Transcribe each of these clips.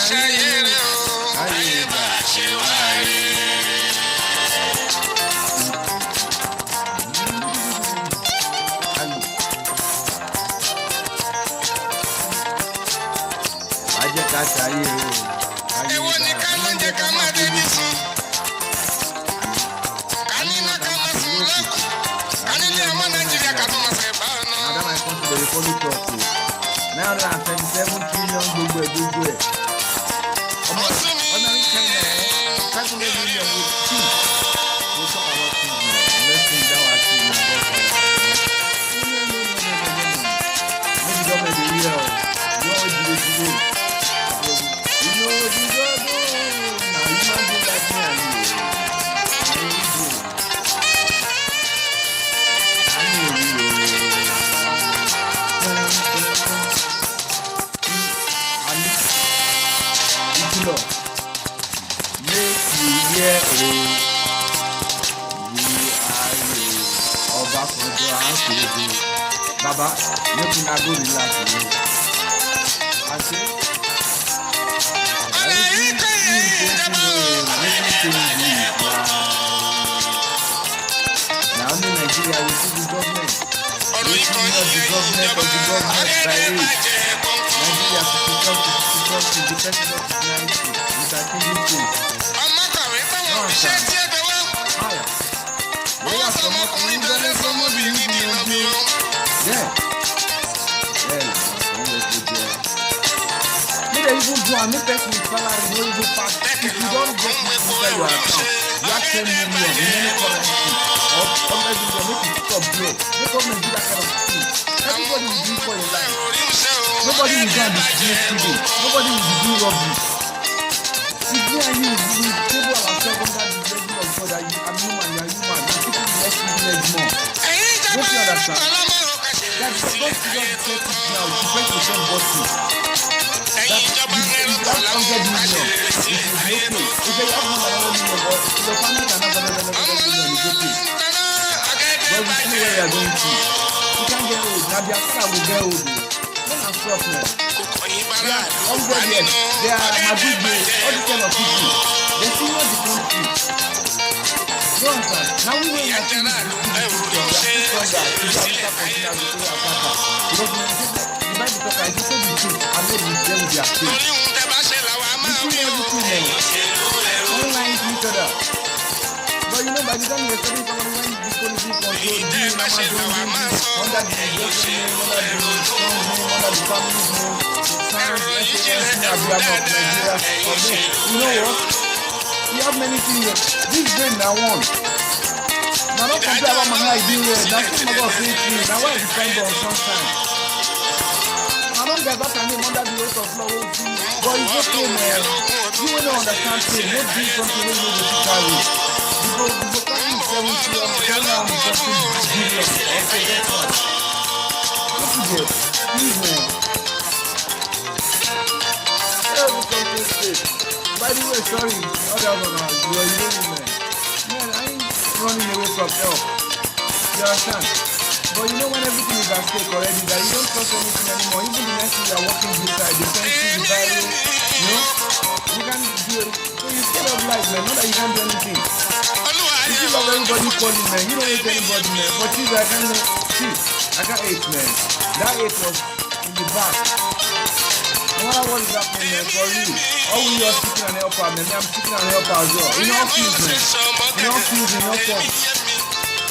ṣayẹrẹ o, ayé bá ṣe wáyé. Ajẹ́ ká ṣayé o. Èwo ni ká má jẹ́ ká má débi sùn. Ká níná ká má sùn lẹ́kùn. Ká nílé ọmọ Nàìjíríà ká tó máa ṣe bá ọ̀nà. Madam, I come to the Republic of 937 trillion gbogbo ẹ̀. Ó sún mi. Ọ̀nà China 500 million with two. We talk about things now. Let's think that was things now. No. Maybe government dey hear o. You all do it today. You know what you go do. Now you man do like me and you. Make you hear o. We are you. Ọba Fọjọ́ Àǹkóòdù. Baba, make una go relax o. Àṣẹ. Ọ̀nà yìí kò yẹ ìjọba o. Na only Nigeria will see the government. Ọ̀rọ̀ yìí kò yẹ ìjọba. Ayé bá jẹ́ kọ́ńtù. Nigeria 54 to the president is 90. Mr. Tinubu. Ọmọkàwé táwọn òṣìṣẹ́ tí ẹ dọwọ́. Higher. Wọ́n sọ ọmọkùnrin dọ́lé fọmọbìnrin níbi ìlọ́bí o. Yeah. Make dem even do am make person salary no even pass. If you don get it inside your account, you have 10 million in any currency or 100 million, make you stop there. Make government do that kind of thing. Everybody will do it for your life. Nobody will go and be stealing today. Nobody will be doing robbery. If me and you we table ourselves under the level of God that you are human, you are human, and people will not privilege more. Don't you understand? That's because you don't get it now. You press the same button. That if you have 100 million, it will be okay. If you have 100 million, or your family can have 100 million, it's okay. But we see where you are going to. You can't get old. Now their car will get old. Don't have stop now. Yeah, 100 years. They are Madugu, all these kind of people. They still know the country. You understand? Now we know that we are stronger. Because the Bible talk, I just say the truth and let them tell their faith. You see everything now. Online to each other. But you know, by the time you're studying someone when the police control, under the government, under the family's name, you know what? You have many things. This brain now one. Now don't compare about my idea. That's what my God says to me. Now why is the time on sunshine? I don't get that time under the weight of law. But it's okay, man. You will not understand things. Don't do something when you will carry. Because the time is 70 or 10 now is something different. Okay, that's one. What is it? Please, man. By the way, sorry, other one, you are living, man. Man, I ain't running away from help. You understand? But you know when everything is at stake already, that you don't trust anything anymore. Even the next thing you are walking inside, the fence, the barrier, you know, you can't do it. So you're scared of life, man. Not that you can't do anything. You feel like everybody calling, man. You don't hate anybody, man. But you, I can't hate, man. That hate was in the back. No matter what is happening, man, for real. All we are seeking and help out, man. I'm seeking and help out as well. In all fields, man. In all fields, in all forms.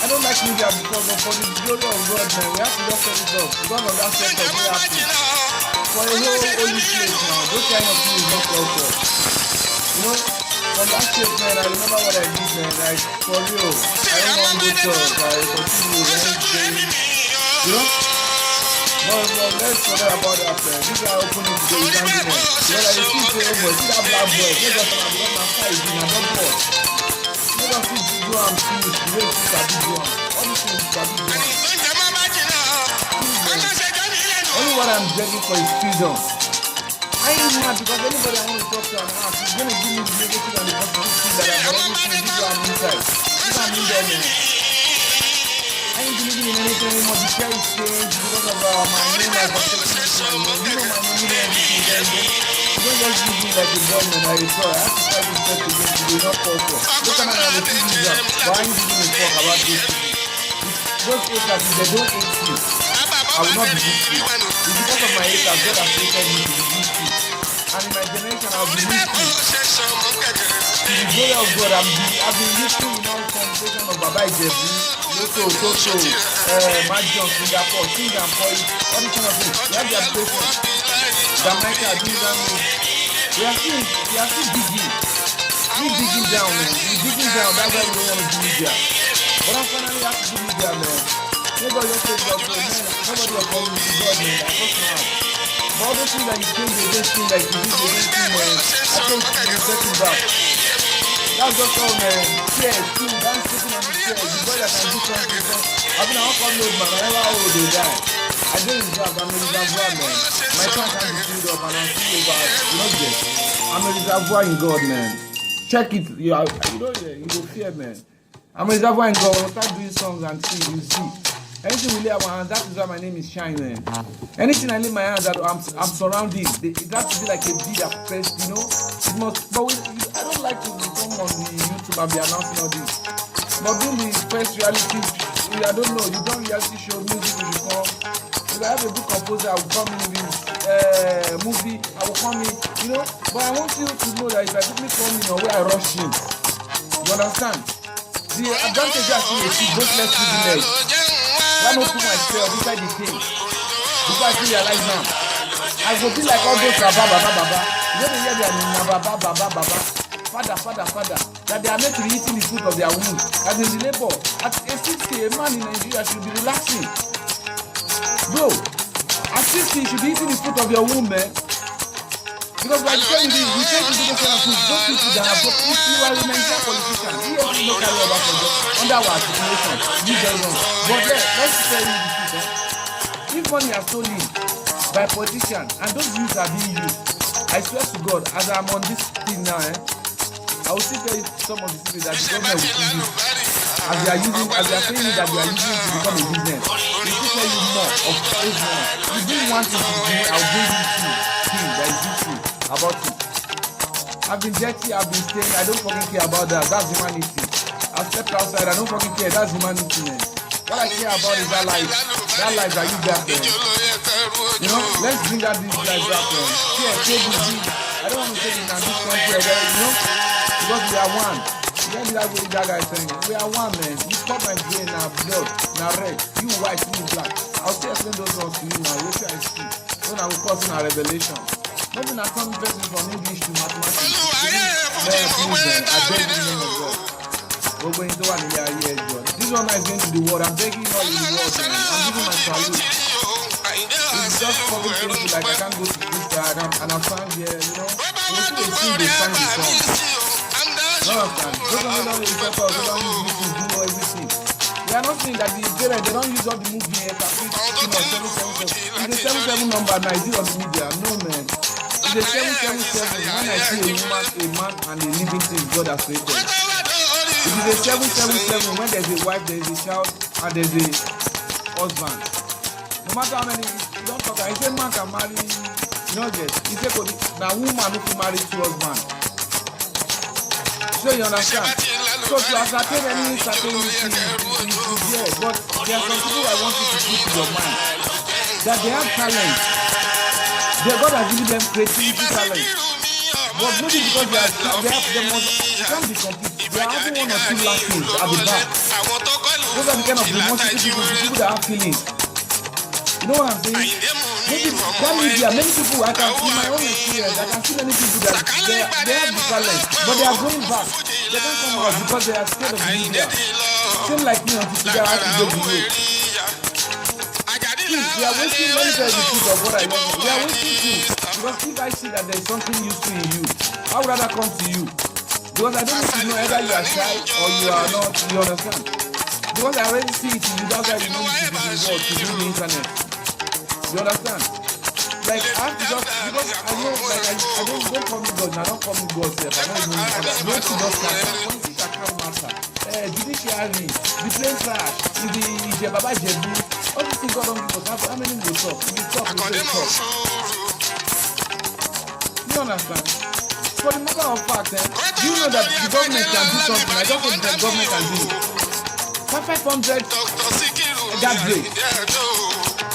I don't like media because of for the glory of God, man. We have to just set it up. Because of that setup, we have to. For a whole holy place now, those kind of things not culture. You know, from that shit, man, I remember what I did, man. Like, for real. I don't want to go church. I continue everything. You know? No, let's forget about that, man. This guy opened it today, you can't do that. Well, I see say, oh boy, see that black boy. They just want to become my side, you know, don't boy. They don't see do am finish, the way you sabi do am. All these things you sabi do am. Only what I'm begging for is freedom. I ain't mad because anybody I want to talk to and ask is going to give me the negative and the positive that I'm already seeing video I'm inside. This I'm in there, man. I ain't believing in anything anymore. The chair is changed because of my name, my protection. You know my name, everything. don't just use me like a boy when I saw. I have to fight this person against you. Not possible. Look at my refusing job. But I ain't giving a fuck about this. Those haters, if they don't hate you, I will not be useful. It's because of my haters God has created me to be useful. And in my generation, I'll be useful. To the glory of God, I've been useful in all conversation of Baba Ijebu, Loto, Toto, Mahjong, Singapore, Sing and Point, all these kind of things. We have their patience. Jamaica, Dinamo. We are still digging. We digging down, man. We digging down. That's why we don't want to do media. But I'm finally have to do media, man. Nobody just says God, man. Nobody will call me to God, man. That's what's not. But all those things that you think they don't seem like you do, they don't seem, man. I think you're setting back. That's just all, man. Chairs, too. I'm sitting on the chair. The boy that can do something. I've been out on load, man. I never how old they die. I don't reserve. I'm a reservoir, man. My son can't be filled up and I'm still over. You know this. I'm a reservoir in God, man. Check it. You will fear, man. I'm a reservoir in God. I'll start doing songs and see. You see. Anything we lay our hands, that is why my name is Shine, man. Anything I lay my hands at, I'm surrounding. It has to be like a deed of first, you know. It must. But I don't like to come on the YouTube and be announcing all this. But being the first reality, I don't know. You don't reality show music, you should come. If I have a good composer, I will come in with movie. I will come in, you know. But I want you to know that if I quickly come in or where I rush in, you understand? The advantage I see is both less privilege. Why not put myself inside the thing? Because I realize now, I go be like all those baba. You don't hear their baba. Father. That they are meant to be eating the fruit of their womb. As in the labor, at a 60, a man in Nigeria should be relaxing. Bro, at 60, you should be eating the fruit of your womb, man. Because by the time we take to do this kind of things, those people that have got, if you are a Nigerian politician, you have no carry over for them under our situation. You get wrong. But let's tell you the truth. If money are stolen by politicians and those youths are being used, I swear to God, as I'm on this thing now, I will still tell you some of the things that the government will use. As they are saying that they are using it to become a business. They will tell you more of those ones. If you do want to do, I'll bring you to him that is useful about it. I've been dirty, I've been staying, I don't fucking care about that. That's humanity. I've stepped outside, I don't fucking care. That's humanity, man. What I care about is that life. That life that you got there. You know, let's bring out this life back there. I don't want to say in this country, you know, because we are one. You know that way that guy saying, we are one, man. You cut my brain now, blood, now red. You white, you black. I'll still explain those ones to you now. Which I see. When I will cause in a revelation. Nothing that comes person from English to mathematics. Man, please, I beg you in the name of God. We're going to one here, God. This one is going to the world. I'm begging all in the world, man. I'm giving my salute. It's just fucking crazy. Like I can't go to Twitter and I'm found here, you know. You see they sing, they sang the song. None of them. Those don't know the effect of, they don't use YouTube, do everything. They are not saying that they don't use all the movie here, it's a 777 number, and I see on the media. No, man. It's a 777 when I see a man and a living thing God has created. It is a 777 when there's a wife, there's a child, and there's a husband. No matter how many, you don't talk, I say man can marry, you know, he say now woman who can marry two husbands. So you understand? So to ascertain any certainty is there, but there are some people I want you to put to your mind that they have talent. God has given them creativity talent. But maybe because they can't be complete. They are having one or two lacking at the back. Those are the kind of demonstrative people that have feelings. You know what I'm saying? Maybe that media, many people, I can see my own experience, I can see many people that they have the talent, but they are going back. They don't come out because they are scared of the media. Same like me until today, I have to go below. We are wasting, let me tell you the truth of what I love. We are wasting things. Because if I see that there is something useful in you, I would rather come to you. Because I don't need to know either you are shy or you are not, you understand? Because I already see it in you, that's why you know it to be the world, to do the internet. You understand? Like, I have to just, because I know, like, I don't call me God, I don't call me God, self. I don't even know that. No, she does matter. Politics are can't matter. Judiciary, the plane crash, the Baba Ijebu, all these things God don't give us. How many will talk? We talk, we talk. You understand? For the matter of fact, do you know that the government can do something? I don't think the government can do it. 500 that rate.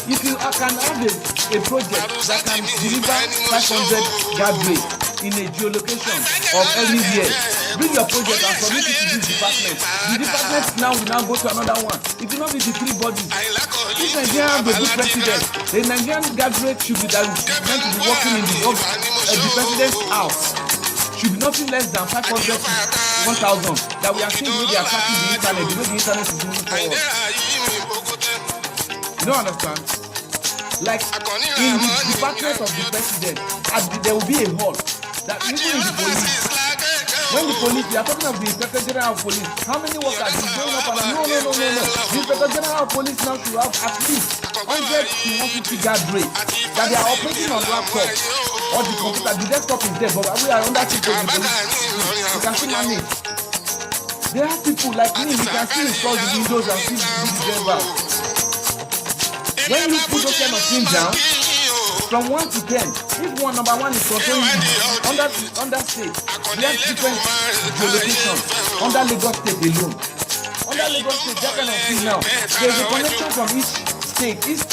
If you can have a project that can deliver 500 that rate in a geolocation of everywhere, bring your project and submit it to this department. The department now will now go to another one. It will not be the three bodies. If Nigeria have a good president, the Nigerian graduate should be that is meant to be working in the president's house should be nothing less than 500 to 1,000. That we are seeing the way they are tracking the internet, the way the internet is moving forward. You don't understand? Like in the department of the president, there will be a hall that even in the police, when the police, we are talking of the Inspector General of Police, how many workers is going up and no. The Inspector General of Police now should have at least 100 to 150 guard rate that they are operating on laptop or the computer. The desktop is there, but we are under chief of the police. You can see manage. There are people like me, you can still install the windows and still do the driver. When you put those kind of things down, from 1 to 10, if number one is controlling under state, we have different geolocations under Lagos State alone. Under Lagos State, that kind of thing now, there is a connection from each state, each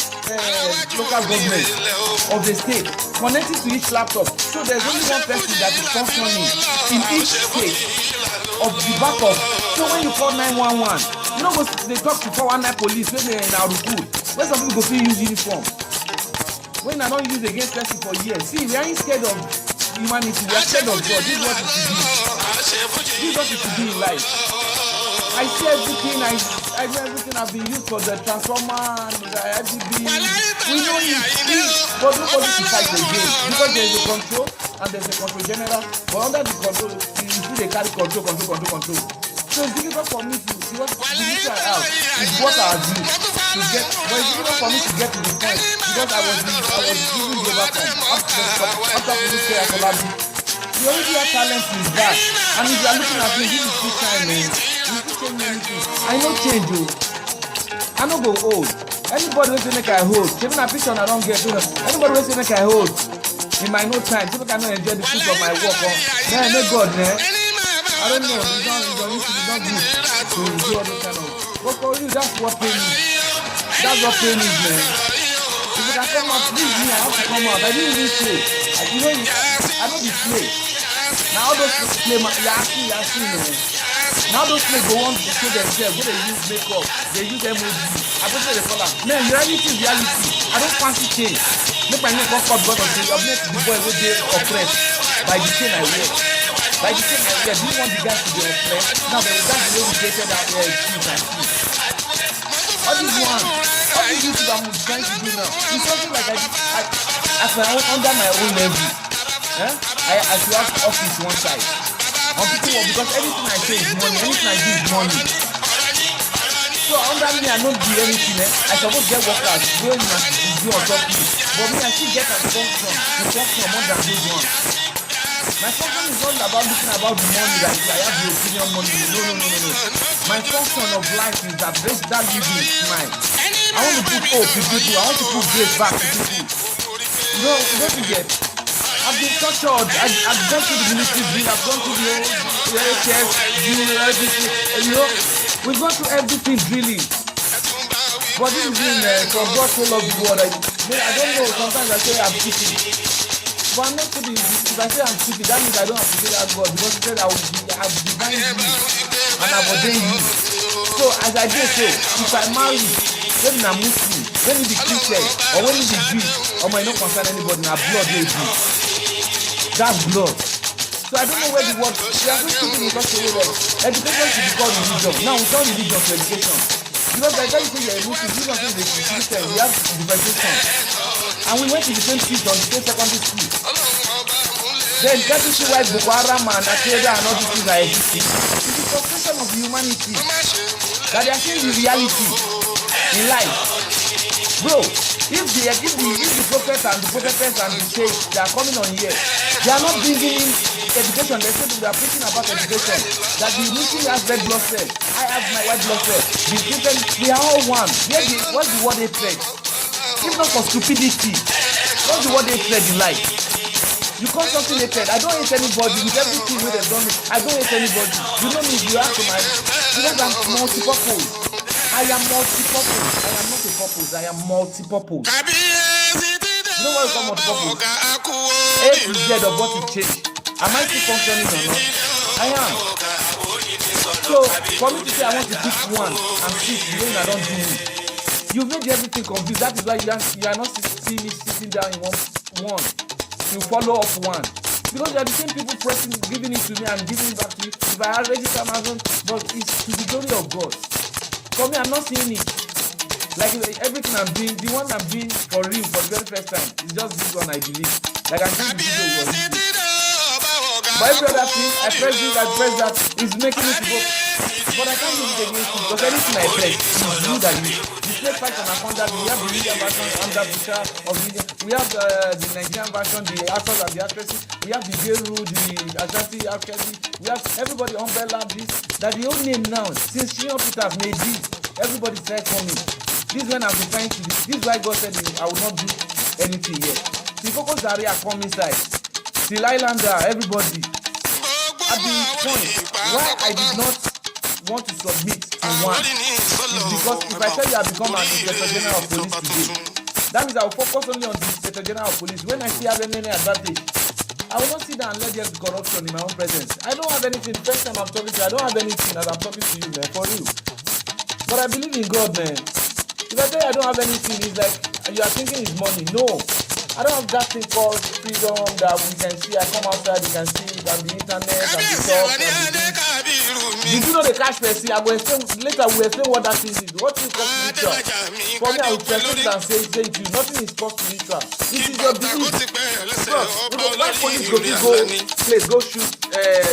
local government of the state, connected to each laptop. So there is only one person that is functioning in each state of the backup. So when you call 911, you know what they talk to 419 police when they are in Arukul, when some people go feel use uniform. When I don't use against person for years. See, we ain't scared of humanity, we are scared of God. This is what it should be. This is what it should be in life. I see everything, I know everything I've been used for the transformer and the FDB. We know it, but nobody to fight again. Because there is a control and there's a control general. But under the control, you see they carry control. So it's difficult for me to see what the issue I have is what I do to get, but it's difficult for me to get to the point because I was giving the overcome after police care for Labi. The only real talent is that, and if you are looking at me, this is full time, man. You still change anything. I no change, I no go old. Anybody wey say make I hold, even a picture I don't get. Anybody wey say make I hold, in my no time, people cannot enjoy the fruit of my work. Man, may God, man. I don't know, it's not good to do all those kind of. But for you, that's what pain is. That's what pain is, man. If you can come out, please me, I have to come out. I didn't even play. You know, I don't be play. Now all those play, you're asking, man. Now those play go on to show themselves. When they use makeup, they use emoji. I don't say the color. Man, reality is reality. I don't fancy change. Make my name come up because of the make the boy who dey oppressed by the chain I wear. By the same idea, do you want the guys to be oppressed? Now the guys the way we created that cheese and cheese. All this YouTube I'm trying to do now, it's something like as my own under my own level. I should have office one side. On people because everything I say is money, anything I do is money. So under me I don't do anything. I suppose get workers going to do on top of me. But me I still get a function more than this one. My function is not about looking about the money that I have the opinion money. No. My function of life is that living mine. I want to put hope to people. I want to put grace back to people. Don't forget. I've been tortured. I've gone through the ministry drill. I've gone through the HS drill, everything. We've gone through everything drilling. But this is for God so love the world. I don't know. Sometimes I say I'm cheating. But I'm not to be, if I say I'm stupid, that means I don't have to say that God because he said I have divine you and I've ordained you. So as I do so, if I marry, when I'm Muslim, when you be Christian, or when you be Jew, or might not concern anybody, now blood will be. That's blood. So I don't know where the word, we are so stupid in such a way that education should be called religion. Now we turn religion to education. Because by the time you say you're a Muslim, you don't say you're a Christian, we have differentiation. And we went to the same street on the same secondary school. Then that is why Boko Haram and Al-Qaeda and all these things are existing. It's the frustration of humanity that they are saying the reality in life. Bro, if the prophet and the prophetess and the sheikh they are coming on here, they are not bringing in education. They say they are preaching about education. That the Muslim has red blood cells, I have my white blood cells. The Christian, we are all one. What's the word hatred? If not for stupidity, what's the word hatred in life? You call something hated. I don't hate anybody with everything wey dem done me. I don't hate anybody. You know me, if you ask to my because I'm multi-purpose. I am multi-purpose. I am not a purpose. I am multi-purpose. You know what is called multi-purpose? A to Z of what it changed. Am I still functioning or not? I am. So for me to say I want to pick one and six, you know I don't do it. You made everything confused. That is why you are not seeing me sitting down in one. You follow up one. Because you are the same people giving it to me and giving it back to you. If I already come Amazon, but it's to the glory of God. For me, I'm not seeing it. Like everything I'm doing, the one I'm doing for real for the very first time is just this one I believe. Like I think the video was this. But every other thing, I press this, I press that, it's making me to go. But I can't use it against you because anything I press is you that you. The Snake Fight Anaconda, we have the Indian version under Busha of India. We have the Nigerian version, the actors and the actresses. We have the Beru, the Ashanti actresses. We have everybody umbrella this. That the old name now, since Shino Peters made this, everybody started coming. This is when I've been trying to do. This is why God said I will not do anything yet. The Coco Zaria come inside. Till Islander, everybody. At the point why I did not want to submit to one is because if I tell you I become an Inspector General of Police today, that means I will focus only on the Inspector General of Police. When I see have any advantage, I will not sit down and let there be corruption in my own presence. I don't have anything. First time I'm talking to you, I don't have anything as I'm talking to you, man, for real. But I believe in God, man. If I tell you I don't have anything, it's like you are thinking it's money. No. I don't have that thing called freedom that we can see. I come outside, you can see it on the internet, and the talk, and the did you know the cash person? I will explain later. We will explain what that thing is. What is called spiritual? For me, I will translate it and say it to you. Nothing is called spiritual. This is your belief. Why police go place go shoot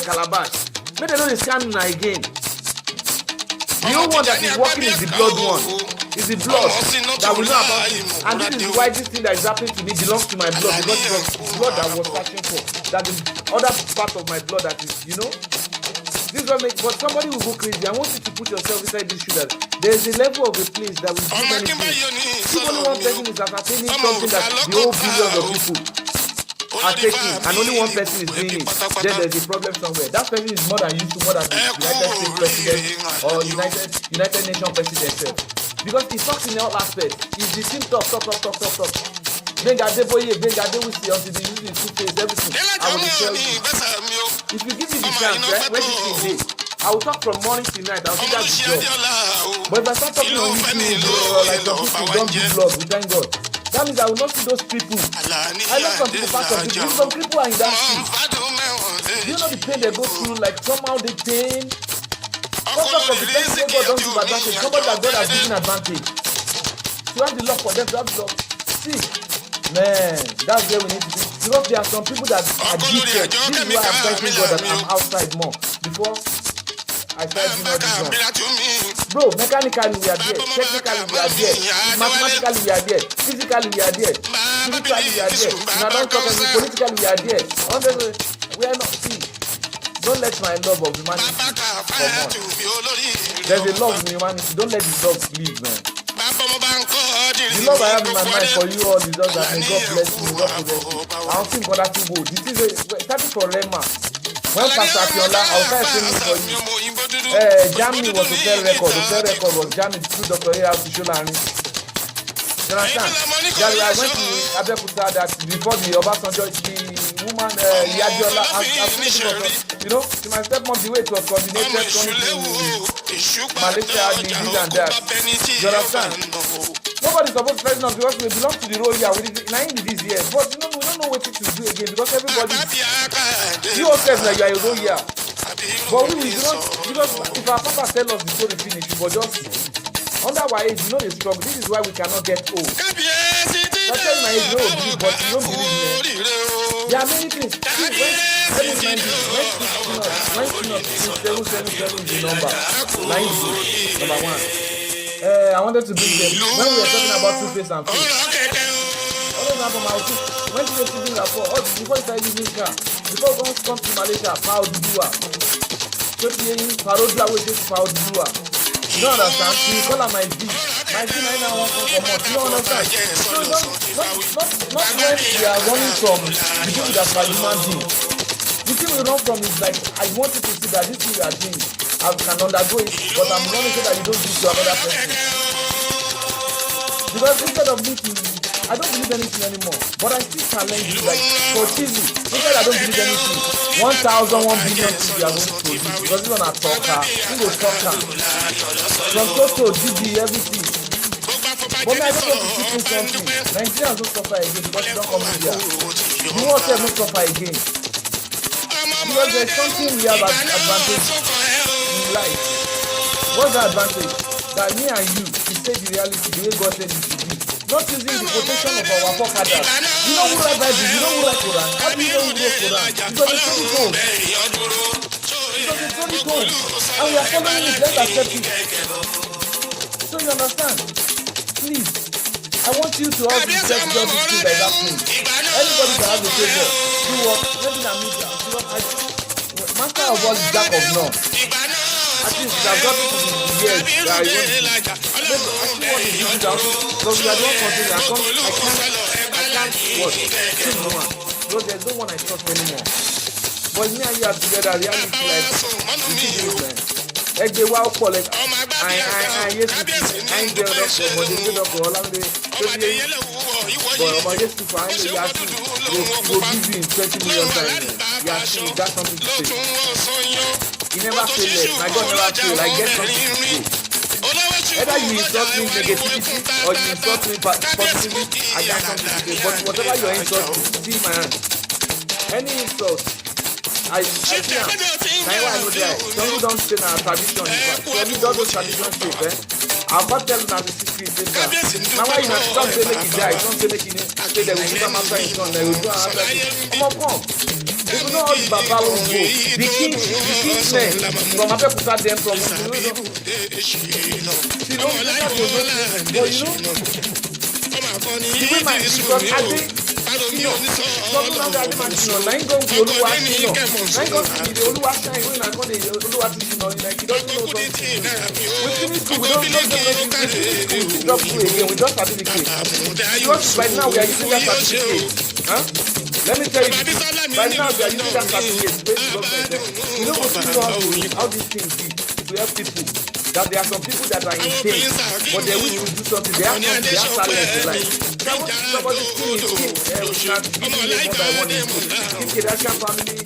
Calabash? Make they know they scam now again. The only one that is working is the blood one. It's the blood that we know about it. And this is why this thing that is happening to me belongs to my blood, because it was blood that I was searching for. That is other part of my blood that is, you know. This will make, but somebody will go crazy. I want you to put yourself inside this shoe that there is a level of a place that will do many things. If only one person is entertaining something that the whole billions of people are taking, and only one person is doing it, then there's a problem somewhere. That person is more than used to, more than the United States president or United Nations president itself. Because he talks in all aspects. He's the same talk. Benga Deboye, Benga Dewisi, until they use the two-face, everything. I will tell you. If you give me the chance, right, when this is I will talk from morning to night. I'll do that job. But if I start talking on YouTube, like some people don't do vlog, we thank God. That means I will not see those people. I know some people, part of people. Some people are in that street. Do you know the pain they go through? Like somehow they pain. Because of the person God don't give advantage. Somebody that God has given advantage. To have the love for them, to have the love. See, man, that's where we need to be. Because there are some people that are gifted. This is why I'm thanking God that I'm outside more. Before I started doing all this one. Bro, mechanically we are there. Technically we are there. Mathematically we are there. Physically we are there. Spiritually we are there. Now don't talk about politically we are there. We are not. See, don't let my love of humanity come on. There's a love in humanity. Don't let the love leave, man. The love I have in my mind for you all is just that may God bless you, God protect you. I don't think other people. This is starting from Rema. When Pastor Akinola, I was trying to say for you. Germany was a fair record. The fair record was Germany through Dr. A.R. Tisholani. You understand? I went to Abeokuta that before the Obasanjo, the woman Yadiola, you know, to my stepmom, the way it was coordinated coming to Malaysia, the this and that. You understand? Nobody's supposed to president because we belong to the role here. We did this year, but you know we don't know what to do again because everybody. You also like you are a role here, but we don't because if our papa tell us the story finish, we go just under our age, you know the struggle. This is why we cannot get old. I tell my age, no, but you don't believe me. There are many things. See, when is the number 90, number one. I wanted to bring them when we were talking about Two-Face and Face. Always happen my two. When you were thinking before you start using car, before you come to Malaysia, Pao Dudua. Parodua will take Pao Dudua. You don't understand? You call her my D. My team right now won't come from us. You don't understand? So not when we are running from the people that are human beings. The thing we run from is like, I want you to see that this thing you are doing, I can undergo it, but I'm running so that you don't do it to another person. Because instead of me to, I don't believe anything anymore, but I still challenge you, like, for TV, instead I don't believe anything, 1,000, 1 billion TV are going to produce, because this one are talker, who go talker, from Toto, Didi, everything. But now I don't want to keep in something. Nigerians don't suffer again because you don't come in here. You want to not suffer again. Because there's something we have advantage in life. What's the advantage? That me and you say the reality the way God said it should be. Not using the quotation of our forefathers. You know who write Bible, you know who write Quran. How do you know who wrote Quran? Because it's only told. Because it's only told. And we are following it, let's accept it. So you understand? Please, I want you to also set God this thing like that thing. Anybody that has a favor, do what? Maybe na media. Master of all is jack of none. At least you have got to the years that I want to. I still want to give it out. Because we are the one continuing. I can't what? Still no one. Because there's no one I trust anymore. But me and you are together, reality like, we see this man. Egbe wa ọ̀pọ̀ like Yesu ayin jẹ ọdọkọ ọmọdé ní ọdọkọ ọlámọdé tó bí yẹn but ọmọ Yesu fún ayin lè yasi go give you 20 million times yasi you got something to say he never fail it my God never fail I get something to say either you insult me negativity or you insult me positively I got something to say but whatever your insult see my hand any insult I see am. Na why I know that. Some people don't say na tradition. Some people don't tradition shape. I'll not tell you na the secret. Na why you not don't say make it die. Don't say make it say they will put am after his son. They will do another thing. Come on. If you know all the Baba will go, the king men from Abeokuta them from see don't say that to know. But you know, the way my because I think. Something like that, man. Na him go with Oluwa Shina. Na him go with the Oluwa Shina. When I go the Oluwa Shina, like he doesn't know something. We finish school, we don't know something. We finish school, we drop school again. We just certificate. Because right now we are using that certificate. Huh? Let me tell you, right now we are using that certificate. We don't know how these things be to help people. That there are some people that are in pain, but they wish to do something. They have something. They have talent in life. Somebody skin is skin. We can give you one by one. Kim Kardashian family,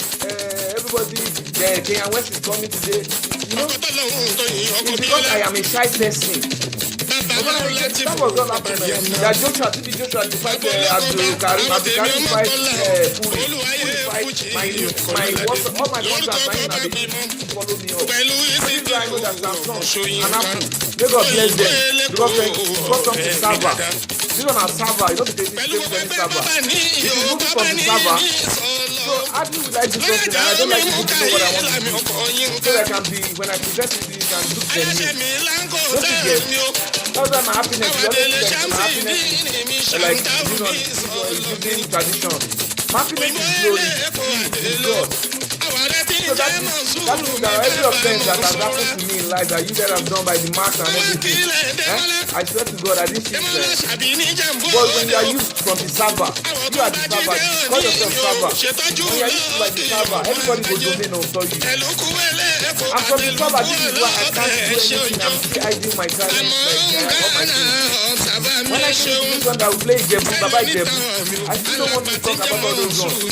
everybody. Kanye West is coming today. You know, it's because I am a shy person. That was all happened. That Joshua to fight Abdul Karim fight Puri fight all my contracts right now they follow me up. This guy I know that Samsung and Apple, may God bless them because from the server. This one are server, you know the server. It is moving from the server. So how do you like to do something? I don't like people to know what I want to do. So I can be when I present it to you can look genuine. Don't you get? That's why my happiness is always like my happiness is like using tradition. My happiness is glory, is God. So that means that every offense that has happened to me in life that you guys have done by the marks and everything, I swear to God I didn't see it. But when you are used from the server, you are the server, you call yourself server. When you are used to like the server, everybody will domain on you. And from the server, this is why I can't do anything. I'm still hiding my talent, like all my things. When I came to this one that will play Ijebu, Baba Ijebu, I still don't want to talk about all those ones.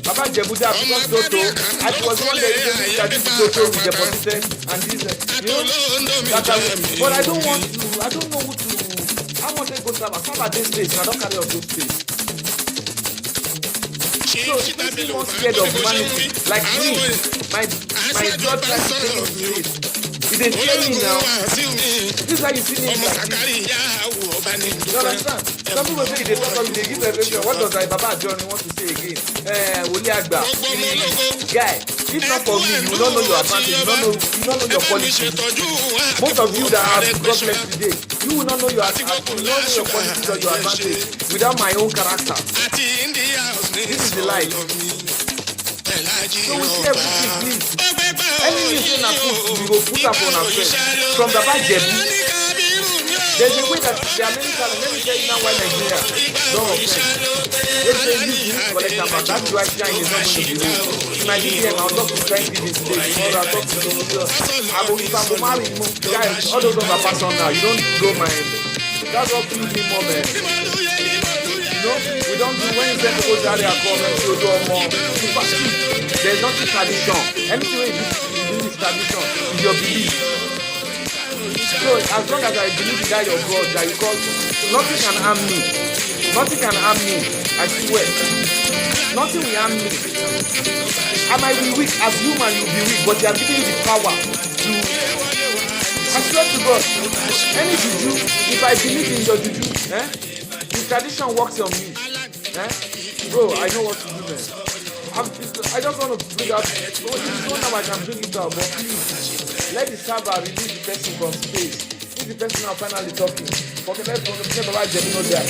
Baba Ijebu, because Toto, I was one day that this Toto will deposited and this, you know, but I don't want to, I don't know who to, I want to go server this place, and I don't carry on those things. So, if you want scared of humanity, like me, my blood tries to take his place. If they fear me now, this is how you see me like this. You understand? Some people say they talk about they give revelation. What does Baba John want to say again? Wole Agba, guy. If not for me, you will not know your advantage. You will not know your quality. Most of you that have God bless today, you will not know your qualities or your advantage without my own character. This is the life. So we see everything, please. Anything in our food, we will put up on our face. From Baba Ijebu, There's a way that there are many talents. Let me tell you now why Nigeria don't offend. They say you collect amount. That's why Shine is not going to be real. In my DPM, I'll talk to Frank today. Tomorrow I'll talk to Tomorrow. If I'm married, guys, all those ones are passed on now. You don't go my end. That's what please me more, man. You know, we don't do when you send people to their comments, you do more. There's nothing tradition. Anything you do is tradition. Is your belief. So as long as I believe in that your God, that you call, nothing can harm me. Nothing can harm me. I swear. Nothing will harm me. I might be weak. As human, you'll be weak, but you are giving you the power to. I swear to God, any juju, if I believe in your juju, the tradition works on me. Bro, I know what to do, man. I just want to bring out. This is one time I can bring it out, but please, let the server release the person from space. If the person now finally talking, forget let's know why they know that.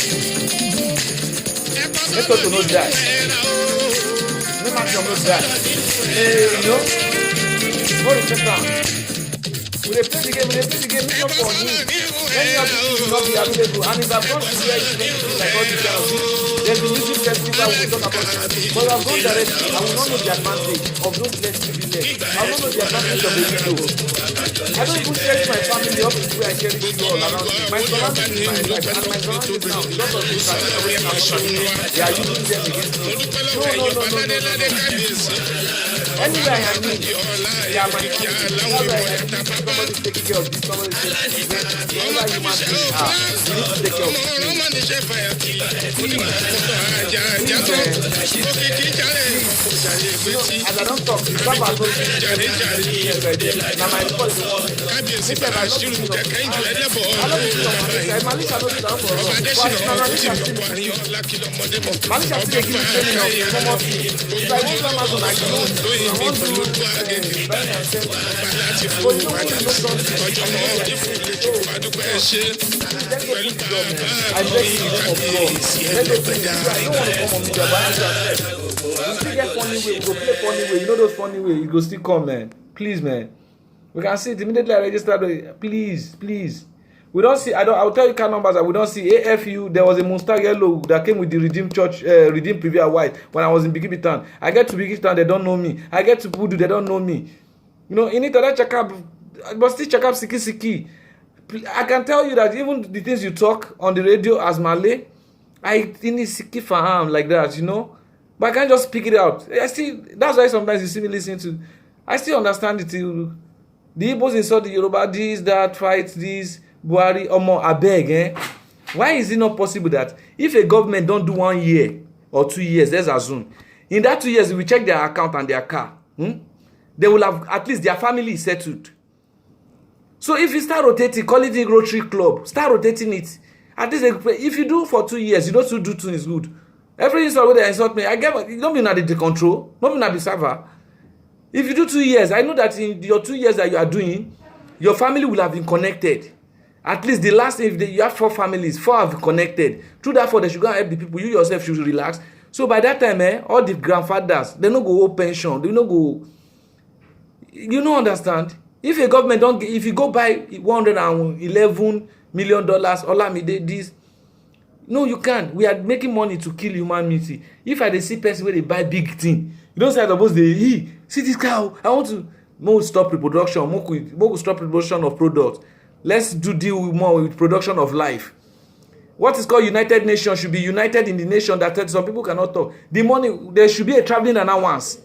Let's go to know that. Let me know that. You know, what is that? We play the game, it's not for me. Many of you will not be available. And if I've gone to where it's like all this kind of thing, there's the music festival we will talk about. But I've gone directly, I will not know the advantage of those less privileged. I will not know the advantage of the video. I don't even cherish my family up to where I cherish you all around me. My surroundings is my life, and my surroundings now, because of this, they are using them against me. No. Anywhere I am in, they are my family. Anywhere I am in, somebody is taking care of this, somebody is taking care of this. Whenever human beings are, you need to take care of this. As I don't talk, the Papa told me now my report is one. This time I don't know. I don't know. Malaysia don't stand for us. Malaysia still give me training of common things. If I want Amazon, I can I want to buy and sell. But you know what you know something. I beg you of God. Let me pray. I don't want to come on media, but I understand. We still get funny way. We go play funny way. You know those funny way. You go still come, man. Please, man. We can see it immediately. I registered. Please. We don't see. I'll tell you car numbers that we don't see. AFU. There was a Mustang yellow that came with the Redeem Church, Redeem Privia White when I was in Bikini Town. I get to Bikini Town, they don't know me. I get to Pudu, they don't know me. You know, in it, that check up, but still check up Siki. I can tell you that even the things you talk on the radio as Malay, I think it's Siki Faham like that, you know. But I can't just pick it out. That's why sometimes you see me listening to. I still understand it. The Igbos insult the Yoruba, this, that, fight, this. Buhari, Omo, abeg, why is it not possible that if a government don't do 1 year or 2 years, let's assume, in that 2 years, we check their account and their car, they will have, at least their family is settled. So if you start rotating, call it a Rotary Club, start rotating it. At least, if you do for 2 years, you don't do things good. Every insult where they insult me, you don't mean that the control, not mean that the server. If you do 2 years, I know that in your 2 years that you are doing, your family will have been connected. At least the last, you have 4 families, 4 have connected. Through that 4, they should go and help the people. You yourself should relax. So by that time, all the grandfathers, they don't go owe pension. They don't go. You don't understand. If a government don't, if you go buy $111 million, Olamide, this, no, you can't. We are making money to kill humanity. If I see person where they buy big thing, you don't say I suppose they, see this cow. I want to more stop reproduction, more stop reproduction of products. Let's deal more with production of life. What is called United Nations should be united in the nation that some people cannot talk. The money, there should be a traveling allowance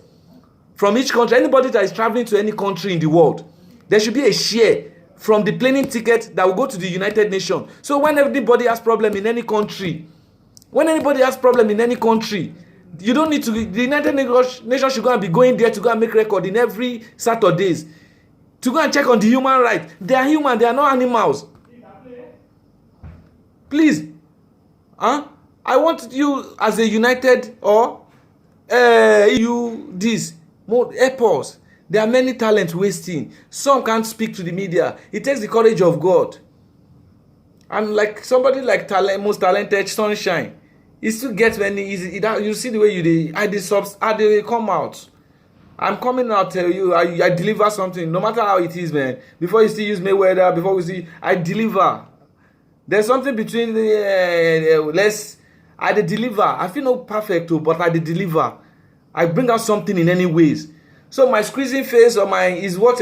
from each country. Anybody that is traveling to any country in the world, there should be a share from the plane ticket that will go to the United Nations. So when everybody has problem in any country, you don't need to, the United Nations should go and be going there to go and make record in every Saturdays. To go and check on the human rights. They are human, they are not animals. Please. I want you as a united or this. More apples. There are many talents wasting. Some can't speak to the media. It takes the courage of God. And like somebody like most talented Sunshine, it still gets very easy. You see the way they come out. I'm coming out tell you, I deliver something, no matter how it is, man. Before you still use Mayweather, before we see, I deliver. There's something between I dey deliver. I feel not perfect too, but I dey deliver. I bring out something in any ways. So my squeezing face or my is what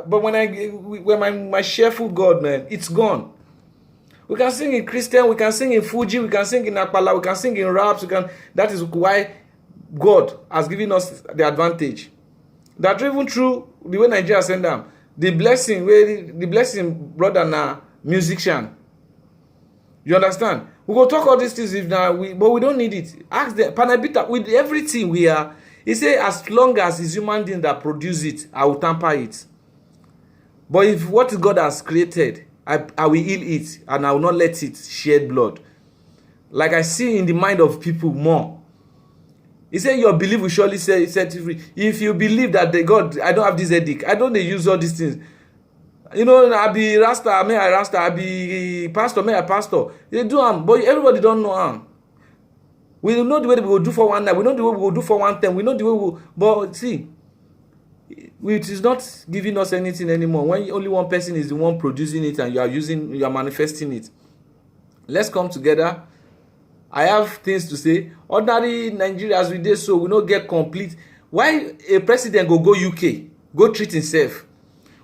but when my cheerful God, man, it's gone. We can sing in Christian, we can sing in Fuji, we can sing in Akpala, we can sing in raps, that is why God has given us the advantage. That even through the way Nigeria send them, the blessing brother na musician. You understand? We go talk all these things if now but we don't need it. Ask them, Panabita, with everything we are, he say as long as it's human being that produce it, I will tamper it. But if what God has created, I will heal it and I will not let it shed blood. Like I see in the mind of people more. He said your belief will surely set you free. If you believe that the God, I don't have this headache, I don't use all these things. You know, I be Rasta, may I Rasta, I be pastor, may I pastor. They do am, but everybody don't know am. We know the way we go do for one night, we know the way we go do for one time, we know the way we but see, it is not giving us anything anymore. When only one person is the one producing it and you are manifesting it. Let's come together. I have things to say. Ordinary Nigerians we dey so we no get complete. Why a president go UK, go treat himself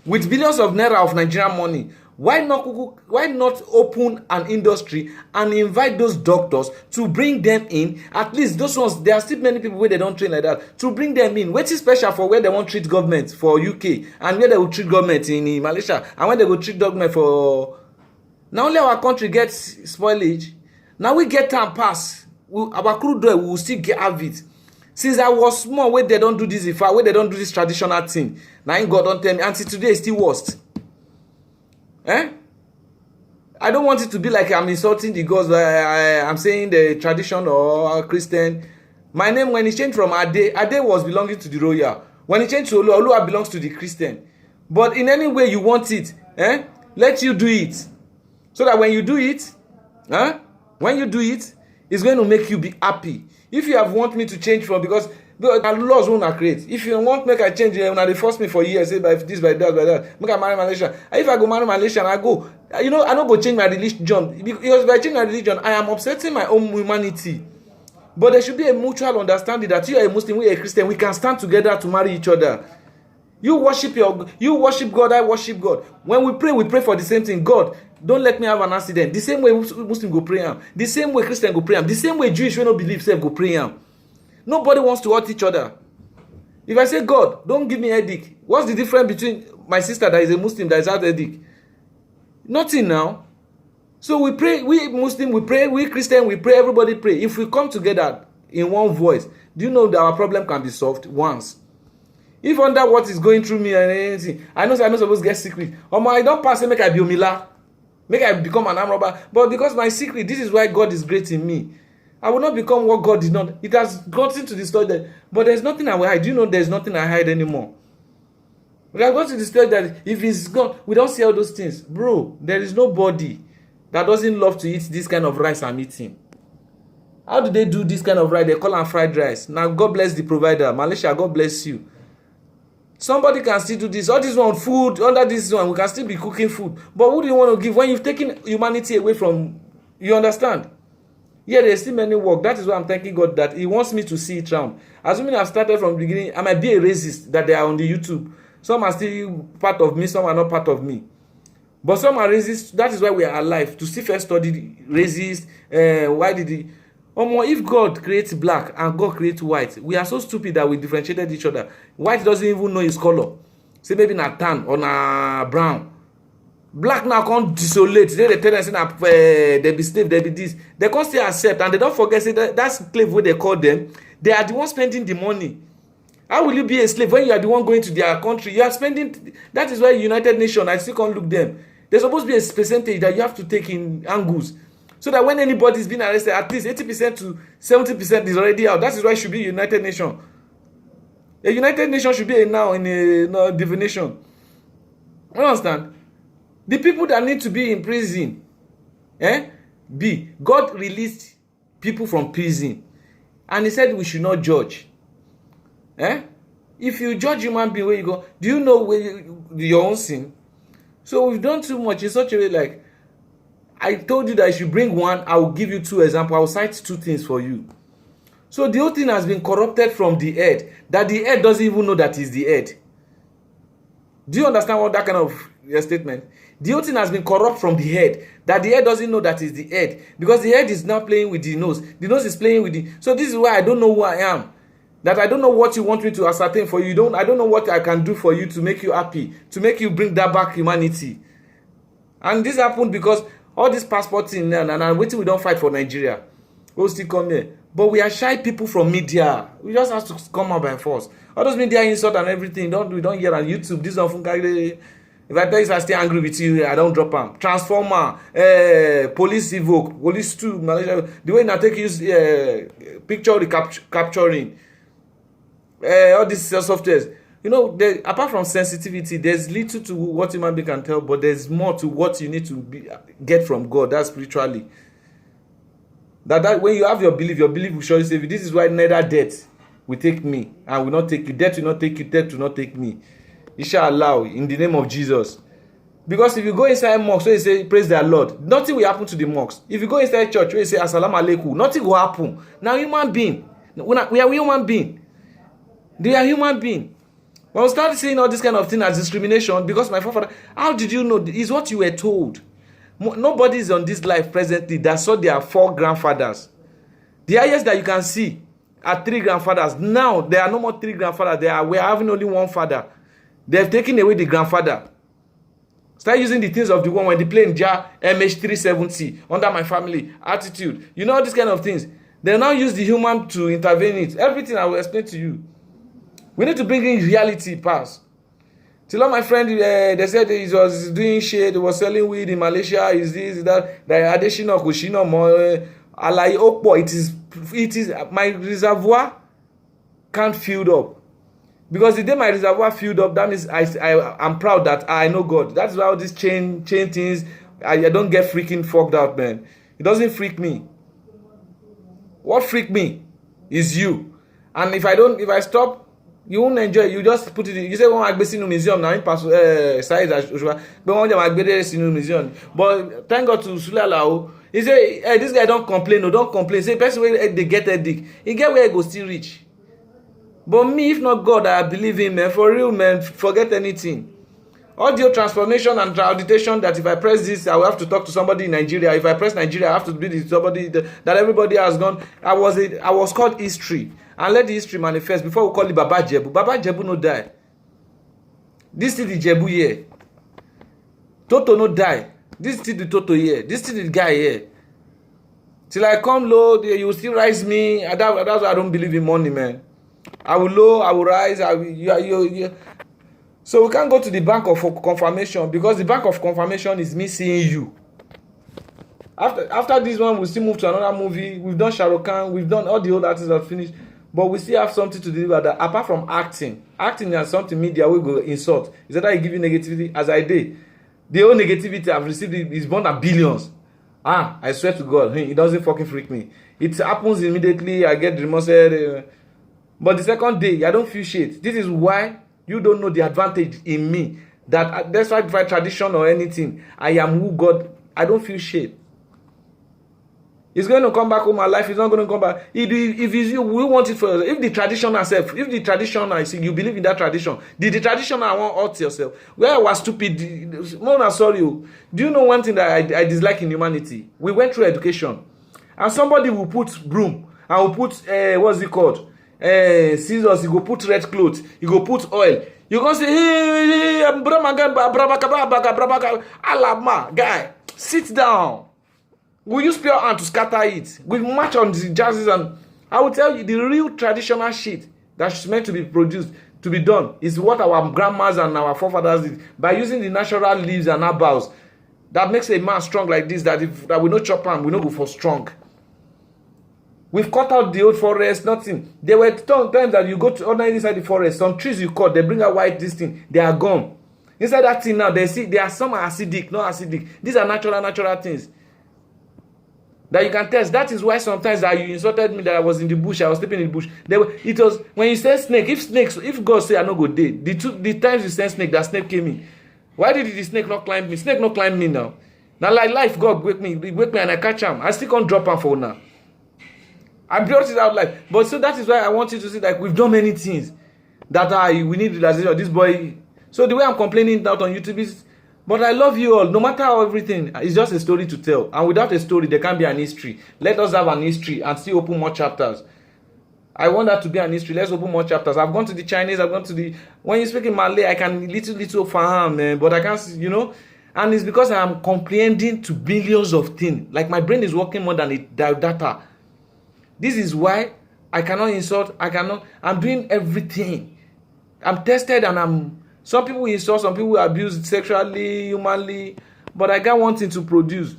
with billions of naira of Nigerian money? Why not open an industry and invite those doctors to bring them in? At least those ones, there are still many people where they don't train like that, to bring them in. What is special for where they won't treat government for UK and where they will treat government in Malaysia and when they will treat government for... Now only our country gets spoilage. Now we get time pass. Our crude oil, we will still have it. Since I was small, where they don't do this where they don't do this traditional thing. Now God don't tell me. Until today, it's still worst. I don't want it to be like I'm insulting the gods. I'm saying the tradition or Christian. My name, when it changed from Ade was belonging to the royal. When it changed to Olua belongs to the Christian. But in any way you want it, let you do it. So that when you do it, it's going to make you be happy. If you have want me to change from, because laws won't create. If you want make I change, when they force me for years, say by this, by that, make I marry Malaysia. If I go marry Malaysia, I go, I don't go change my religion. Because if I change my religion, I am upsetting my own humanity. But there should be a mutual understanding that you are a Muslim, we are a Christian, we can stand together to marry each other. You worship God, I worship God. When we pray for the same thing. God, don't let me have an accident. The same way Muslim go pray am, the same way Christian go pray am, the same way Jewish wey no believe self go pray am. Nobody wants to hurt each other. If I say, God, don't give me headache, what's the difference between my sister that is a Muslim that is out headache? Nothing now. So we pray, we Muslim we pray, we Christian we pray, everybody pray. If we come together in one voice, do you know that our problem can be solved once? If under what is going through me and anything, I know I'm not supposed to get secret. I don't pass make I be Omila, make I become an arm robber. But because my secret, this is why God is great in me. I will not become what God did not. It has gotten to the stage that, but there's nothing I will hide. Do you know there's nothing I hide anymore? We have got to the stage that if it's gone, we don't see all those things. Bro, there is nobody that doesn't love to eat this kind of rice I'm eating. How do they do this kind of rice? They call them fried rice. Now, God bless the provider. Malaysia, God bless you. Somebody can still do this. All this one, food, under this one, we can still be cooking food. But who do you want to give when you've taken humanity away from, you understand? Yeah, there's still many work. That is why I'm thanking God that He wants me to see it round. Assuming I've started from the beginning, I might be a racist that they are on the YouTube. Some are still part of me, some are not part of me. But some are racist. That is why we are alive. To still first study racist. Why did He... if God creates black and God creates white, we are so stupid that we differentiated each other. White doesn't even know his color. Say maybe na tan or na brown. Black now can't desolate. They tell them say they be slave, they be this. They can't still accept and they don't forget say that's slave what they call them. They are the ones spending the money. How will you be a slave when you are the one going to their country? You are spending. That is why United Nations, I still can't look them. There's supposed to be a percentage that you have to take in angles. So that when anybody is being arrested, at least 80% to 70% is already out. That is why it should be United Nations. A United Nations should be now in a divination. You understand? The people that need to be in prison, God released people from prison. And He said we should not judge. If you judge human being, where you go, do you know where your own sin? So we've done too much in such a way like, I told you that if you bring one, I will give you 2 examples. I will cite 2 things for you. So the whole thing has been corrupted from the head, that the head doesn't even know that is the head. Do you understand what that kind of statement? The whole thing has been corrupt from the head, that the head doesn't know that is the head, because the head is now playing with the nose. The nose is playing with the... So this is why I don't know who I am. That I don't know what you want me to ascertain for you. I don't know what I can do for you to make you happy, to make you bring that back humanity. And this happened because all this passport thing now, and I'm waiting, we don't fight for Nigeria. We'll still come here. But we are shy people from media. We just have to come out by force. All those media insult and everything, we don't hear on YouTube. This one, if I tell you I stay angry with you, I don't drop them. Transformer, police evoke, police 2, Malaysia. The way I take use picture capturing, all these softwares. You know, apart from sensitivity, there's little to what human being can tell, but there's more to what you need to get from God. That's spiritually. That when you have your belief will surely save you. This is why neither death will take me and will not take you. Death will not take you. Death will not take me. It shall allow in the name of Jesus. Because if you go inside mosque where you say praise the Lord, nothing will happen to the mosque. If you go inside church where you say assalamu alaikum, nothing will happen. Now human being, we are human being. They are human being. When we start seeing all this kind of thing as discrimination, because my forefather, how did you know? It's what you were told. Nobody is on this life presently that saw their 4 grandfathers. The highest that you can see are 3 grandfathers. Now there are no more 3 grandfathers. We are having only 1 father. They have taken away the grandfather. Start using the things of the one when they play in jar MH370 under my family attitude. You know all these kind of things. They now use the human to intervene it. Everything I will explain to you. We need to bring in reality past. Till all my friend, they said he was doing shit, he was selling weed in Malaysia, is this, is that, additional kushino more, alai okpo, it is, my reservoir can't fill up. Because the day my reservoir filled up, that means I'm proud that I know God. That's why all these chain things, I don't get freaking fucked out, man. It doesn't freak me. What freak me is you. And if I stop, you won't enjoy it. You just put it in. You say, well, I'm going to museum now. Size but one day I'm going to museum. But thank God to Sulalao. He say, hey, this guy don't complain. No, don't complain. Say, person where they get a dick. He get where he go still reach. But me, if not God, I believe in, man. For real, man. Forget anything. Audio transformation and auditation that if I press this, I will have to talk to somebody in Nigeria. If I press Nigeria, I have to be with somebody that everybody has gone. I was called history. And let the history manifest before we call it Baba Jebu. Baba Jebu no die. This is the Jebu here. Toto no die. This is the Toto here. This is the guy here. Till I come low, you will still rise me. That's why I don't believe in money, man. I will low, I will rise. So we can't go to the bank of confirmation because the bank of confirmation is me seeing you. After this one, we still move to another movie. We've done Shah Rukh Khan. We've done all the old artists that finished. But we still have something to deliver that apart from acting. Acting is something media will go insult. Is that I give you negativity as I did. The whole negativity I've received is born at billions. I swear to God, it doesn't fucking freak me. It happens immediately. I get remorse. But the second day, I don't feel shit. This is why you don't know the advantage in me. That that's why by tradition or anything, I am who God. I don't feel shit. He's going to come back home alive. He's not going to come back. If it's you, we want it for yourself. If the traditional self, if the traditional, you believe in that tradition, the traditional want hurt yourself. Where I was stupid, no, no, sorry. Do you know one thing that I dislike in humanity? We went through education, and somebody will put broom and will put what's it called? Scissors. You go put red clothes. You go put oil. You go say, hey, Alama, guy, sit down. We use pure hand to scatter it. We match on the jazzes, and I will tell you the real traditional shit that's meant to be produced, to be done, is what our grandmas and our forefathers did by using the natural leaves and herbals. That makes a man strong like this. That we no chop him, we no go for strong. We've cut out the old forest, nothing. There were times that you go to ordinary inside the forest, some trees you cut, they bring out white this thing, they are gone. Inside that thing now, there are some acidic, not acidic. These are natural things that you can test. That is why sometimes that you insulted me that I was in the bush, I was sleeping in the bush. It was when you say snake. If God say I no go dey, the times you send snake, that snake came in. Why did the snake not climb me? Snake not climb me now. Now like life, God wake me and I catch him. I still can't drop him for now. I brought it out like, but so that is why I want you to see like we've done many things that we need realization. This boy. So the way I'm complaining out on YouTube is, but I love you all. No matter how everything, it's just a story to tell. And without a story, there can't be an history. Let us have an history and still open more chapters. I want that to be an history. Let's open more chapters. I've gone to the Chinese. I've gone to the. When you speak in Malay, I can little farm, man, but I can't, you know. And it's because I am comprehending to billions of things. Like my brain is working more than data. This is why I cannot insult. I'm doing everything. I'm tested and some people insult, some people abuse sexually, humanly, but I got one thing to produce.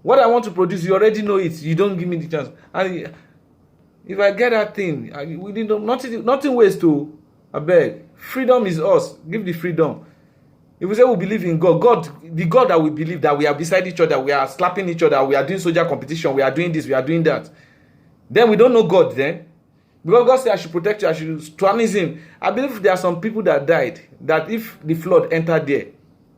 What I want to produce, you already know it. You don't give me the chance. And if I get that thing, we didn't nothing waste to. I beg. Freedom is us. Give the freedom. If we say we believe in God, the God that we believe, that we are beside each other, we are slapping each other, we are doing soldier competition, we are doing this, we are doing that, then we don't know God then. Because God said I should protect you, I should stranize him. I believe there are some people that died, that if the flood entered there,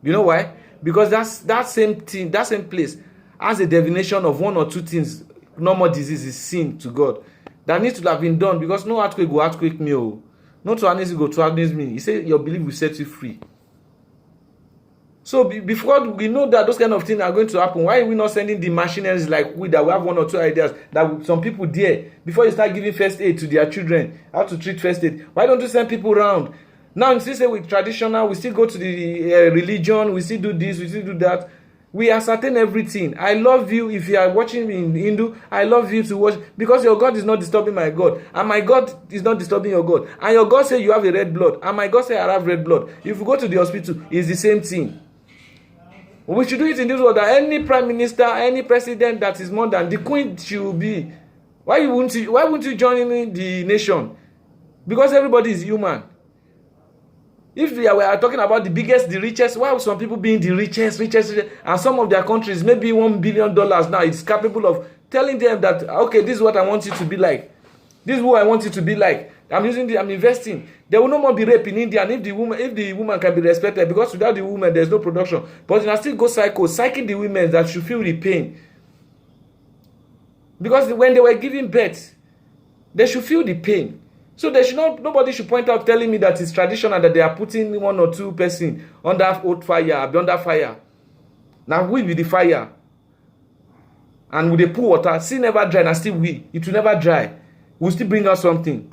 you know why? Because that same thing, that same place has a divination of one or two things, normal disease is sin to God. That needs to have been done because no earthquake go earthquake me. Oh. No to go to me. He said your belief will set you free. So before we know that those kind of things are going to happen, why are we not sending the machineries like we have one or two ideas that some people there before you start giving first aid to their children, how to treat first aid? Why don't you send people around? Now you still say with traditional, we still go to the religion, we still do this, we still do that. We ascertain everything. I love you. If you are watching me in Hindu, I love you to watch because your God is not disturbing my God, and my God is not disturbing your God. And your God say you have a red blood, and my God say I have red blood. If you go to the hospital, it's the same thing. We should do it in this world that any prime minister, any president that is more than the queen should be. Why wouldn't you join in the nation? Because everybody is human. If we are talking about the biggest, the richest, why would some people being the richest, and some of their countries, maybe $1 billion now, is capable of telling them that, okay, this is what I want you to be like. This is who I want you to be like. I'm investing. There will no more be rape in India, and if the woman can be respected, because without the woman, there's no production. But you can still go psyching the women that should feel the pain. Because when they were giving birth, they should feel the pain. So nobody should point out telling me that it's traditional that they are putting one or two person under old fire, under fire. Now we be the fire. And with the pour water, see never dry, and still it will never dry. We'll still bring out something.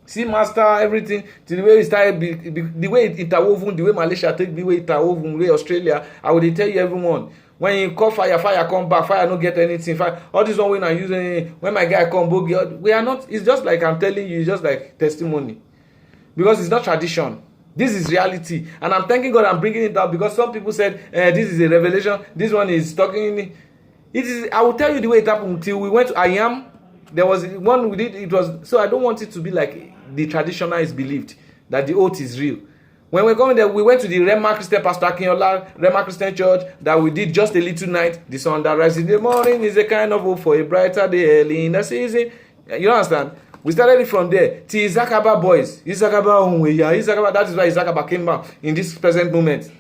See, master, everything, to the way it started, the way it interwoven, the way Malaysia take the way it interwoven, the way Australia, I would tell you everyone, when you call fire come back, fire don't get anything, fire, all this one when I use when my guy come, we are not, it's just like I'm telling you, it's just like testimony. Because it's not tradition. This is reality. And I'm thanking God I'm bringing it out because some people said, this is a revelation, this one is talking, I will tell you the way it happened until we went to IAM. There was one we did, it was, so I don't want it to be like the traditional is believed, that the oath is real. When we're going there, we went to the Rema Christian, Pastor Akinola, Rema Christian Church, that we did just a little night. The sun that rises in the morning is a kind of hope for a brighter day early in the season. You understand? We started it from there. Till Izakaba boys. Izakaba, that is why Izakaba came back in this present moment.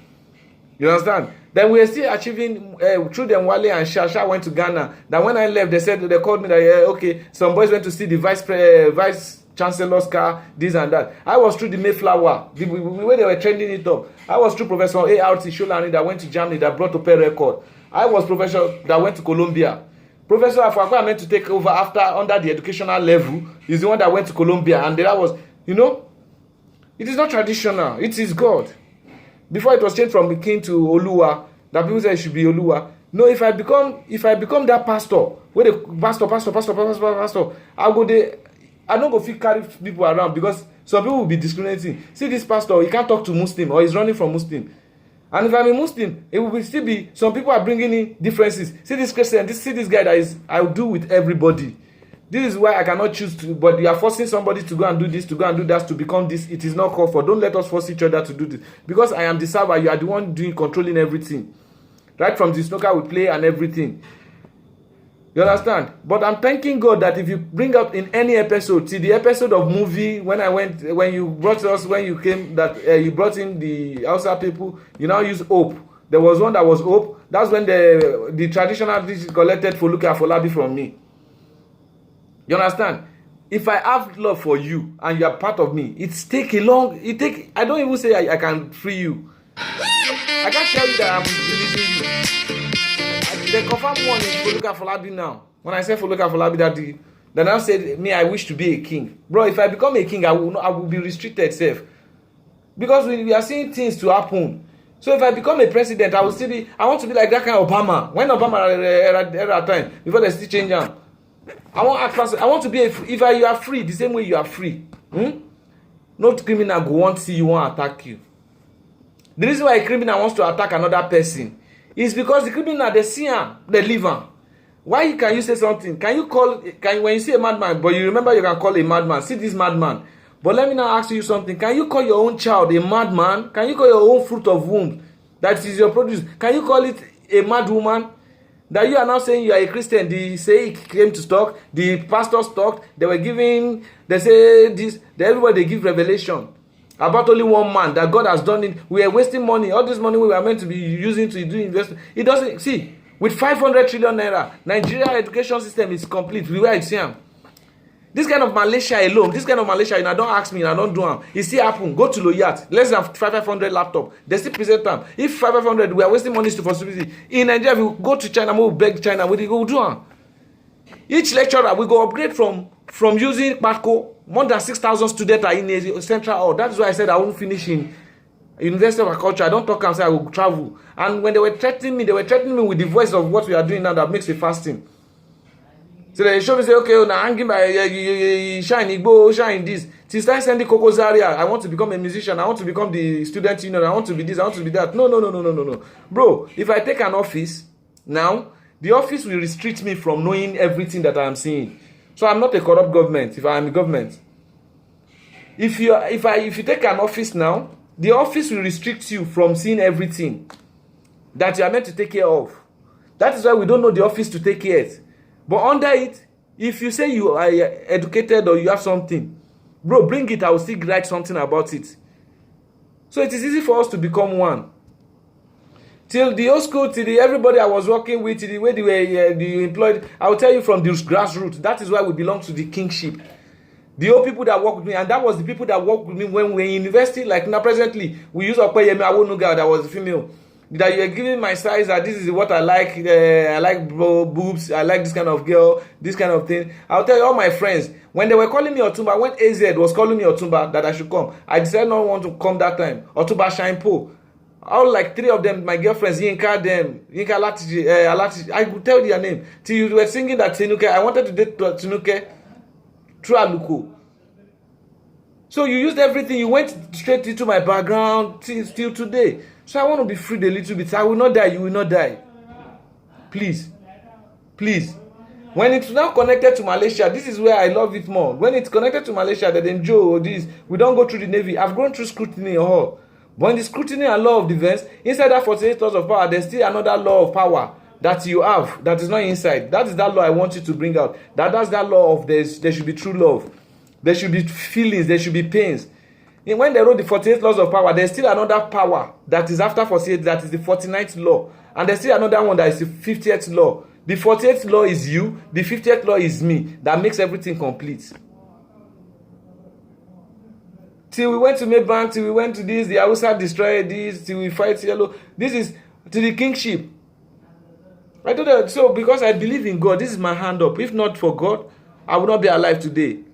You understand? Then we are still achieving through them. Wale and Shasha went to Ghana. Then when I left, they called me that okay, some boys went to see the vice chancellor's car, this and that. I was through the Mayflower, the way they were trending it up. I was through Professor A.R.T. Sholani that went to Germany that brought up a record. I was professor that went to Colombia. Professor Afakwa meant to take over under the educational level. He's the one that went to Colombia, and that was, it is not traditional. It is God. Before it was changed from king to Oluwa, that people say it should be Oluwa. No, if I become that pastor, where the pastor, I'll go there. I don't go fit carry people around because some people will be discriminating. See this pastor, he can't talk to Muslim or he's running from Muslim. And if I'm a Muslim, it will still be, some people are bringing in differences. See this Christian, see this guy that is, I'll do with everybody. This is why I cannot choose to, but you are forcing somebody to go and do this, to go and do that, to become this. It is not called for. Don't let us force each other to do this. Because I am the server, you are the one controlling everything. Right from the snooker we play and everything. You understand? But I'm thanking God that if you bring up in any episode, see the episode of movie when you brought us, when you came, that you brought in the Hausa people, you now use hope. There was one that was hope, That's when the traditional dish collected Foluke Afolabi from me. You understand? If I have love for you and you are part of me, I don't even say I can free you. I can't tell you that I'm releasing you. The confirmed one is Foluke Afolabi now. When I say Foluke Afolabi, that now said me, I wish to be a king. Bro, if I become a king, I will be restricted safe. Because we are seeing things to happen. So if I become a president, I want to be like that kind of Obama. When Obama era time, before they still change them. I want to be if you are free, the same way you are free. No criminal go want to see you, want attack you. The reason why a criminal wants to attack another person is because the criminal, they see him, they leave him. Why can you say something? When you see a madman, but you remember you can call a madman, see this madman. But let me now ask you something. Can you call your own child a madman? Can you call your own fruit of womb, that is your produce, can you call it a mad woman? That you are now saying you are a Christian, the say came to talk, the pastors talked, they say this, everybody they give revelation about only one man, that God has done it. We are wasting money, all this money we were meant to be using to do investment. It doesn't, see, with 500 trillion naira, Nigeria education system is complete. We were at Siam. This kind of Malaysia alone, don't ask me, I don't do them. It still happen. Go to Loyat, less than 500 laptop. They still present them. If 500, we are wasting money to possibility. In Nigeria, we go to China, we will beg China, we go do them. Each lecturer, we go upgrade from using Patco. More than 6,000 students are in a central hall. That's why I said I won't finish in University of Agriculture. I don't talk and say I will travel. And when they were threatening me with the voice of what we are doing now that makes me fasting. So they show me, say, okay, now hanging by shine Igbo, shine this. Since I send the Coco Zaria, I want to become a musician, I want to become the student union, I want to be this, I want to be that. No. Bro, if I take an office now, the office will restrict me from knowing everything that I am seeing. So I'm not a corrupt government if I am a government. If you take an office now, the office will restrict you from seeing everything that you are meant to take care of. That is why we don't know the office to take care of. But under it, if you say you are educated or you have something, bro, bring it, I will still write something about it. So it is easy for us to become one. Till the old school, everybody I was working with, till the way they were employed, I will tell you from the grassroots, that is why we belong to the kingship. The old people that work with me, and that was the people that worked with me when we were in university, like now presently, we use Opeyemi Awonuga, that was a female. That you are giving my size, that this is what I like. I like boobs. I like this kind of girl, this kind of thing. I'll tell you, all my friends, when they were calling me Otumba, when AZ was calling me Otumba that I should come, I decided not want to come that time. Otumba Shine Po. All like 3 of them, my girlfriends, Yinka Alati, I could tell their name. Till you were singing that Tinuke, I wanted to date Tinuke through Aluko. So you used everything, you went straight into my background till today. So I want to be freed a little bit. I will not die, you will not die. Please. When it's now connected to Malaysia, this is where I love it more. When it's connected to Malaysia, that then Joe, this, we don't go through the Navy. I've gone through scrutiny all. But in the scrutiny and law of defense, inside that 48 laws of power, there's still another law of power that you have that is not inside. That is that law I want you to bring out. That's that law of there should be true love. There should be feelings, there should be pains. And when they wrote the 48 laws of power, there's still another power that is after 48, that is the 49th law. And there's still another one that is the 50th law. The 48th law is you, the 50th law is me. That makes everything complete. Till we went to Maybank, till we went to this, the Hausa destroyed this, till we fight yellow. This is to the kingship. I do that. So because I believe in God, this is my hand up. If not for God, I would not be alive today.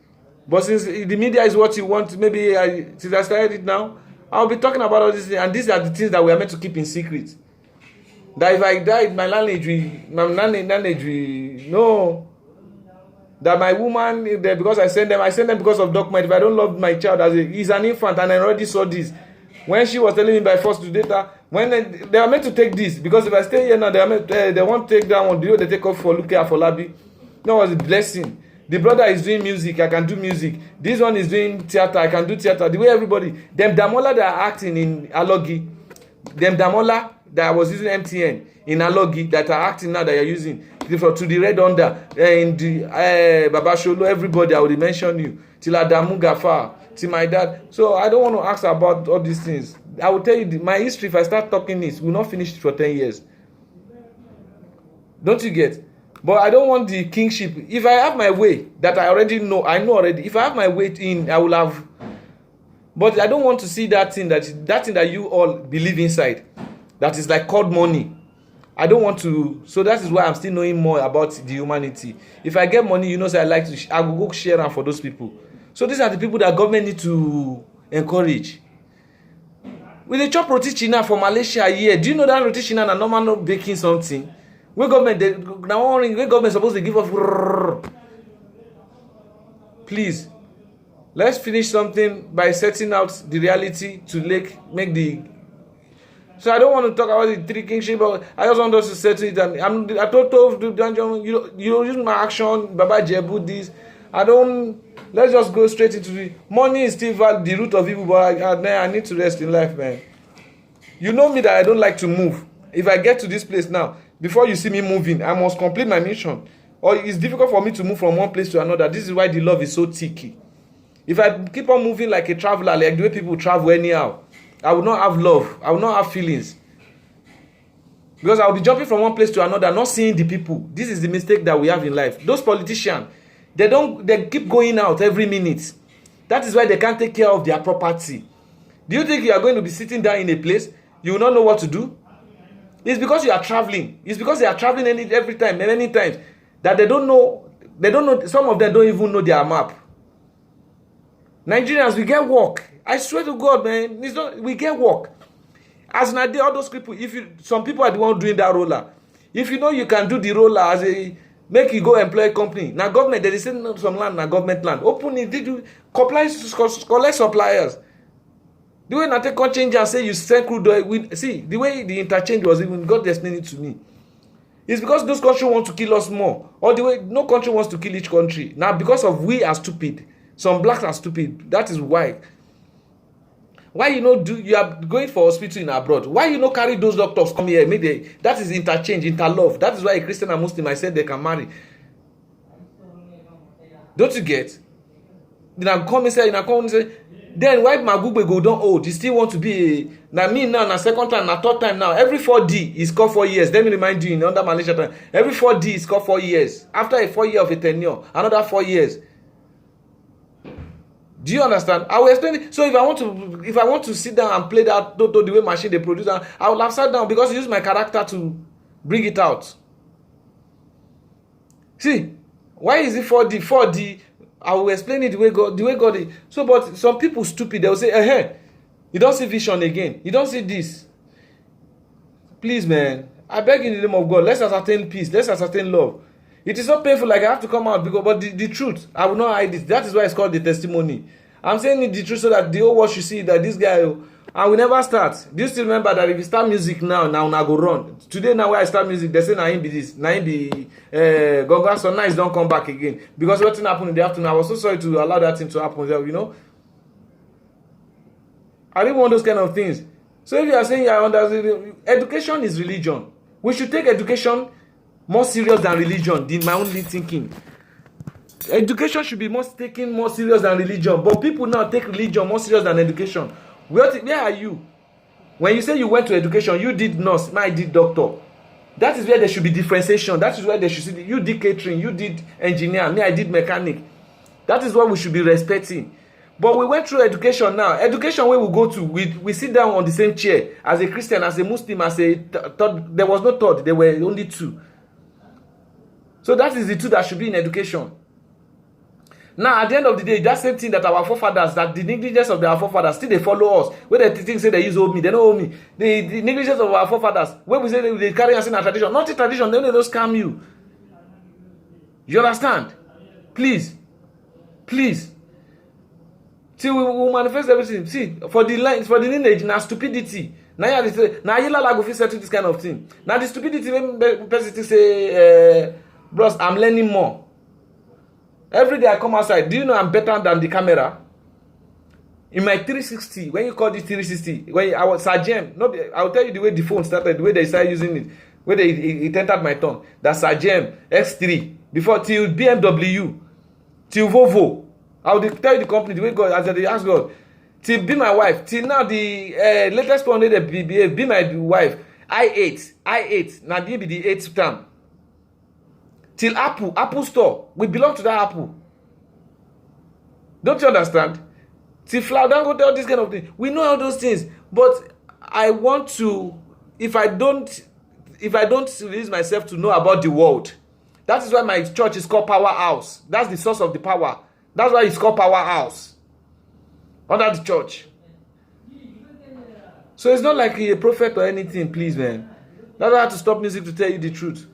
But since the media is what you want, since I started it now, I'll be talking about all these things. And these are the things that we are meant to keep in secret. That if I die, my landlady will know. That my woman, because I send them because of document. If I don't love my child, he's an infant, and I already saw this. When she was telling me by force to data, when they are meant to take this, because if I stay here now, they won't take that one. They take off for Luke Afolabi. That was a blessing. The brother is doing music, I can do music. This one is doing theater, I can do theater. The way everybody, them Damola that are acting in Alogi, them Damola that was using MTN in Alogi that are acting now that you're using, to the Red Under, in the Baba Sholo, everybody, I will mention you. Till Adamu Gafar, till my dad. So I don't want to ask about all these things. I will tell you, my history, if I start talking this, we'll not finish it for 10 years. Don't you get? But I don't want the kingship. If I have my way that I know already. If I have my way in, I will have. But I don't want to see that thing that you all believe inside. That is like called money. I don't want to. So that is why I'm still knowing more about the humanity. If I get money, say I will go share them for those people. So these are the people that government need to encourage. We dey chop roti china for Malaysia here. Do you know that roti china na normal baking something? Wey government na one ring wey government suppose dey give us. Please, let's finish something by setting out the reality to make the. So I don't want to talk about the three kingship, but I just want us to settle it. And I told Dungeon, you use my action, Baba Jebu this. Let's just go straight into the money is still the root of evil, but I need to rest in life, man. You know me that I don't like to move. If I get to this place now, before you see me moving, I must complete my mission. Or it's difficult for me to move from one place to another. This is why the love is so ticky. If I keep on moving like a traveler, like the way people travel anyhow, I will not have love. I will not have feelings. Because I will be jumping from one place to another, not seeing the people. This is the mistake that we have in life. Those politicians, they keep going out every minute. That is why they can't take care of their property. Do you think you are going to be sitting down in a place, you will not know what to do? It's because you are traveling. It's because they are traveling every time, many times, that they don't know. Some of them don't even know their map. Nigerians, we get work. I swear to God, man, we get work. As Nadia, all those people, some people are the one doing that roller. If you know you can do the roller make you go employ a company. Now government, there is some land, now government land. Open it, did you collect suppliers? The way Nate can change and say you send crude oil, see, the way the interchange was even, God explained it to me. It's because those countries want to kill us more. Or the way no country wants to kill each country. Now because of we are stupid. Some blacks are stupid. That is why. Why you are going for hospital in abroad? Why carry those doctors come here? That is interchange, interlove. That is why a Christian and Muslim, I said they can marry. Don't you get? Then come and say, then why Magugbe go down old? You still want to be now second time, now third time now. Every 4D is called 4 years. Let me remind you, in under Malaysia time, every 4D is called 4 years. After a 4 year of a tenure, another 4 years. Do you understand? I will explain it. So if I want to sit down and play that Toto the way machine they produce, I will have sat down because I use my character to bring it out. See, why is it 4D? 4D, I will explain it the way God is. So, but some people stupid, they will say, hey, you don't see vision again. You don't see this. Please, man, I beg in the name of God, let's ascertain peace. Let's ascertain love. It is not painful like I have to come out but the truth, I will not hide it. That is why it's called the testimony. I'm saying it the truth so that the whole world should see that this guy, I will never start. Do you still remember that if you start music now I go run. Today now when I start music, they say na him be this, na him be Gonga, so now don't come back again. Because what happened in the afternoon, I was so sorry to allow that thing to happen, I didn't want those kind of things. So if you are saying education is religion, we should take education more serious than religion, in my only thinking. Education should be taken more serious than religion. But people now take religion more serious than education. Where are you? When you say you went to education, you did nurse, I did doctor. That is where there should be differentiation. That is where they should see you did catering, you did engineer, me I did mechanic. That is what we should be respecting. But we went through education now. Education where we go to, we sit down on the same chair as a Christian, as a Muslim, as a third. There was no third, there were only two. So that is the two that should be in education. Now, at the end of the day, that same thing that our forefathers, that the negligence of our forefathers, still they follow us. When they think say they use old me, they don't owe me. The negligence of our forefathers, when we say they carry us in a tradition, not a tradition, they don't scam you. You understand? Please. See, we will manifest everything. See, for the lineage, now stupidity. Now you like go settle this kind of thing. Now the stupidity when person say, bros, I'm learning more. Every day I come outside, do you know I'm better than the camera? In my 360, when you call this 360, when I was Sajem, I will tell you the way the phone started, the way they started using it, where it entered my tongue. That Sajem X3, before till BMW, till Volvo. I will tell you the company, the way God, as they ask God, till be my wife, till now the latest one, be my wife, I8, now they be the 8th term. till Apple store. We belong to that Apple. Don't you understand? Till Flower Dangote, all this kind of thing. We know all those things. But I want to, if I don't release myself to know about the world, that is why my church is called Powerhouse. That's the source of the power. That's why it's called Powerhouse. Under the church. So it's not like a prophet or anything, please, man. That's why I have to stop music to tell you the truth.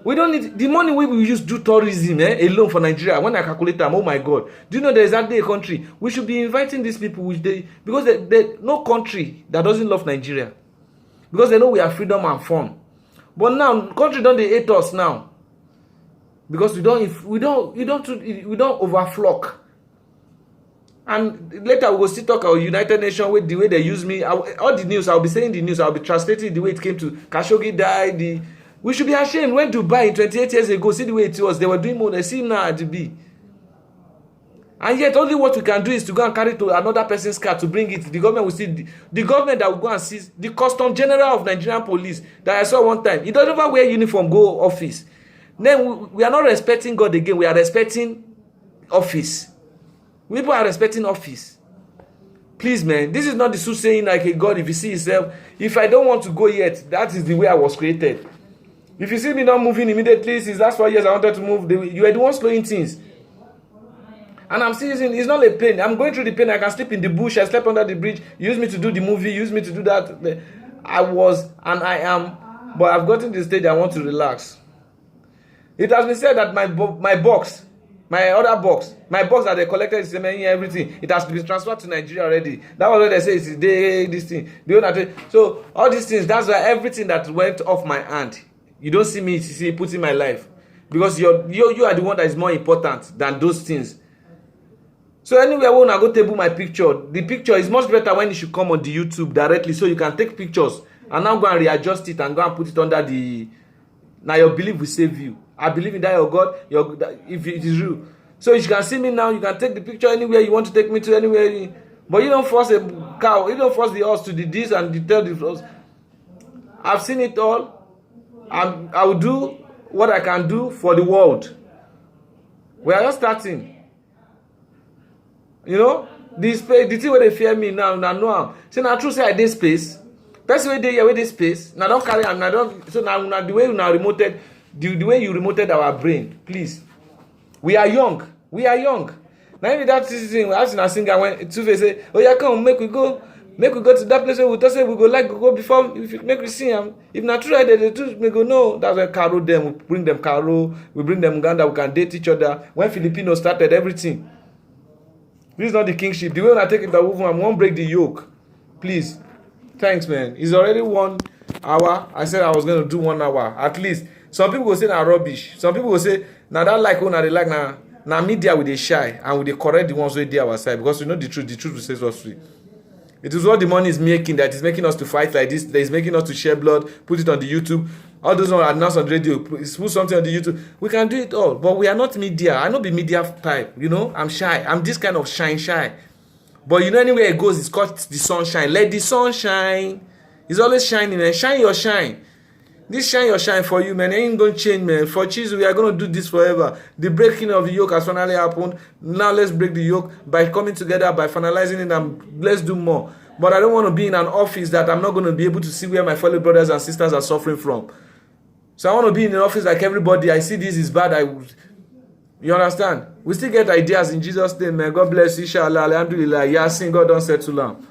We don't need the money we will use do tourism alone for Nigeria. When I calculate them, oh my God, do you know there is actually a country we should be inviting these people because no country that doesn't love Nigeria, because they know we have freedom and fun. But now country don't they hate us now because we don't overflock. And later we will still talk about United Nations with the way they use me. All the news I'll be saying the news. I'll be translating the way it came to Khashoggi died. We should be ashamed. When Dubai 28 years ago, see the way it was. They were doing more. They see now at the B. And yet, only what we can do is to go and carry to another person's car to bring it. The government will see. The government that will go and seize. The Custom General of Nigerian Police that I saw one time. He doesn't ever wear uniform, go office. Then we are not respecting God again. We are respecting office. People are respecting office. Please, man, this is not the soothsaying like a God. If you see yourself, if I don't want to go yet, that is the way I was created. If you see me not moving immediately, since last 4 years I wanted to move, you are the one slowing things. And I'm still using, it's not a pain. I'm going through the pain. I can sleep in the bush. I slept under the bridge. You use me to do the movie. You use me to do that. I was and I am. But I've gotten to the stage I want to relax. It has been said that my box that they collected is everything. It has been transferred to Nigeria already. That was what they say. It's this thing. So all these things, that's why everything that went off my hand. You don't see me putting my life, because you are the one that is more important than those things. So anywhere when I go table my picture, the picture is much better when it should come on the YouTube directly, so you can take pictures and now go and readjust it and go and put it under the. Now your belief will save you. I believe in that your God, if it is real. So you can see me now. You can take the picture anywhere you want to take me to, anywhere. But you don't force a cow. You don't force the horse to the this and the tell the horse. I've seen it all. I will do what I can do for the world. We are just starting. You know, the thing where they fear me now know. So now true say I did space. Person where they here where they space. Now don't carry am. Now don't. So now the way you now remoted, the way you remoted our brain. Please, we are young. We are young. Now if that thing, I've seen a singer when Two-Face say, "Oh yeah, come make we go to that place where we thought say we go before if you make we see him. If not true, they do we go no. That's why Caro them, we bring them Caro, we bring them Uganda, we can date each other. When Filipinos started everything. This is not the kingship. The way when I take it that woman, I won't break the yoke. Please. Thanks, man. It's already 1 hour. I said I was going to do 1 hour. At least. Some people will say na rubbish. Some people will say, now that like when they like now media with they shy and with they correct the ones who dey our side, because we know the truth will set us free. It is what the money is making that is making us to fight like this, that is making us to share blood, put it on the YouTube. All those ones announced on the radio, put something on the YouTube. We can do it all, but we are not media. I not be media type, you know. I'm shy. I'm this kind of shy. But you know, anywhere it goes, it's called the sunshine. Let the sun shine. It's always shining, man. Shine your shine. This shine your shine for you, man. It ain't going to change, man. For Jesus, we are going to do this forever. The breaking of the yoke has finally happened. Now let's break the yoke by coming together, by finalizing it, and let's do more. But I don't want to be in an office that I'm not going to be able to see where my fellow brothers and sisters are suffering from. So I want to be in an office like everybody. I see this is bad. You understand? We still get ideas in Jesus' name, man. God bless you. Inshallah. Alhamdulillah. Yasin, God don't settle down.